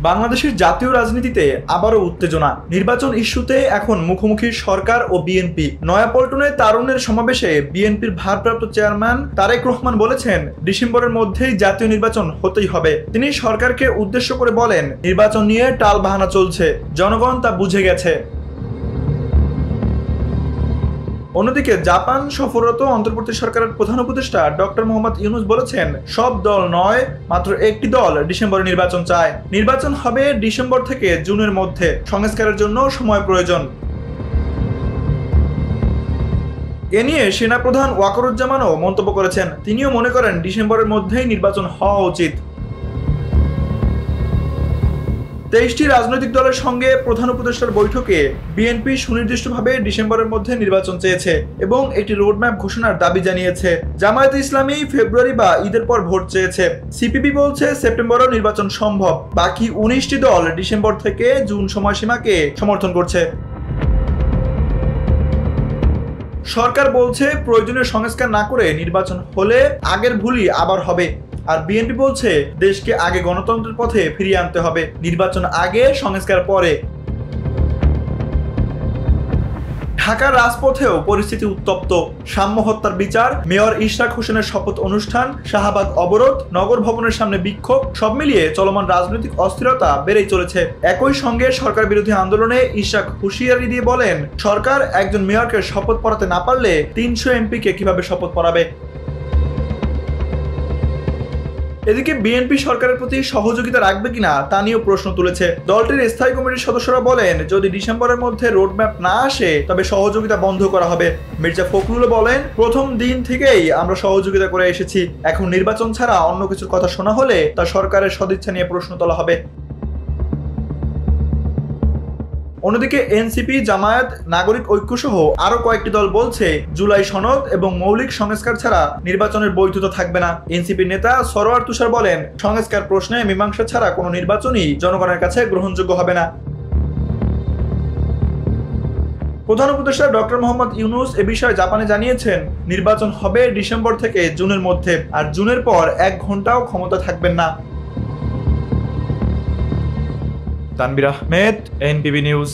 বাংলাদেশের জাতীয় রাজনীতিতে আবারও উত্তেজনা। নির্বাচন ইস্যুতে এখন মুখোমুখি সরকার ও বিএনপি। নয়াপল্টনে তারুণের সমাবেশে বিএনপির ভারপ্রাপ্ত চেয়ারম্যান তারেক রহমান বলেছেন, ডিসেম্বরের মধ্যেই জাতীয় নির্বাচন হতেই হবে। তিনি সরকারকে উদ্দেশ্য করে বলেন, নির্বাচন নিয়ে টালবাহানা চলছে, জনগণ তা বুঝে গেছে। অন্যদিকে জাপান সফররত অন্তর্বর্তী সরকারের প্রধান উপদেষ্টা ডক্টর মোহাম্মদ ইউনূস বলেছেন, সব দল নয়, মাত্র একটি দল ডিসেম্বরে নির্বাচন চায়। নির্বাচন হবে ডিসেম্বর থেকে জুনের মধ্যে। সংস্কারের জন্য সময় প্রয়োজন। এ নিয়ে সেনাপ্রধান ওয়াকারুজ্জামানও মন্তব্য করেছেন। তিনিও মনে করেন ডিসেম্বরের মধ্যেই নির্বাচন হওয়া উচিত। 23টি রাজনৈতিক দলের সঙ্গে প্রধান উপদেষ্টার বৈঠকে বিএনপি সুনির্দিষ্টভাবে ডিসেম্বরের মধ্যে নির্বাচন চেয়েছে এবং একটি রোডম্যাপ ঘোষণার দাবি জানিয়েছে। জামায়াতে ইসলামী ফেব্রুয়ারি বা ঈদের পর ভোট চেয়েছে। সিপিবি বলছে সেপ্টেম্বরেও নির্বাচন সম্ভব। বাকি 19টি দল ডিসেম্বর থেকে জুন সময়সীমাকে সমর্থন করছে। সরকার বলছে প্রয়োজনীয় সংস্কার না করে নির্বাচন হলে আগের ভুলই আবার হবে। আর বিএনপি বলছে দেশকে আগে গণতন্ত্রের পথে ফিরিয়ে আনতে হবে, নির্বাচন আগে, সংস্কার পরে। ঢাকার রাজপথেও পরিস্থিতি উত্তপ্ত। সাম্য হত্যার বিচার, মেয়র ইশরাক হোসেনের শপথ অনুষ্ঠান, শাহবাগ অবরোধ, নগর ভবনের সামনে বিক্ষোভ, সব মিলিয়ে চলমান রাজনৈতিক অস্থিরতা বেড়েই চলেছে। একই সঙ্গে সরকার বিরোধী আন্দোলনে ইশরাক হুঁশিয়ারি দিয়ে বলেন, সরকার একজন মেয়রকে শপথ পড়াতে না পারলে 300 এমপিকে কিভাবে শপথ পড়াবে। এদিকে বিএনপি সরকারের প্রতি সহযোগিতা রাখবে কিনা তা নিয়েও প্রশ্ন তুলেছে। দলটির স্থায়ী কমিটির সদস্যরা বলেন, যদি ডিসেম্বরের মধ্যে রোডম্যাপ না আসে তবে সহযোগিতা বন্ধ করা হবে। মির্জা ফখরুল বলেন, প্রথম দিন থেকেই আমরা সহযোগিতা করে এসেছি। এখন নির্বাচন ছাড়া অন্য কিছুর কথা শোনা হলে তা সরকারের সদিচ্ছা নিয়ে প্রশ্ন তোলা হবে। অন্যদিকে এনসিপি, জামায়াত, নাগরিক ঐক্য সহ আরো কয়েকটি দল বলছে, জুলাই সনদ এবং মৌলিক সংস্কার ছাড়া নির্বাচনের বৈধতা থাকবে না। এনসিপির নেতা সরোয়ার তুষার বলেন, সংস্কার প্রশ্নে মীমাংসা ছাড়া কোনো নির্বাচনই জনগণের কাছে গ্রহণযোগ্য হবে না। প্রধান উপদেষ্টা ডক্টর মোহাম্মদ ইউনূস এ বিষয়ে জাপানে জানিয়েছেন, নির্বাচন হবে ডিসেম্বর থেকে জুনের মধ্যে, আর জুনের পর 1 ঘন্টাও ক্ষমতা থাকবেন না। তানভীর আহমেদ, এনপিবি নিউজ।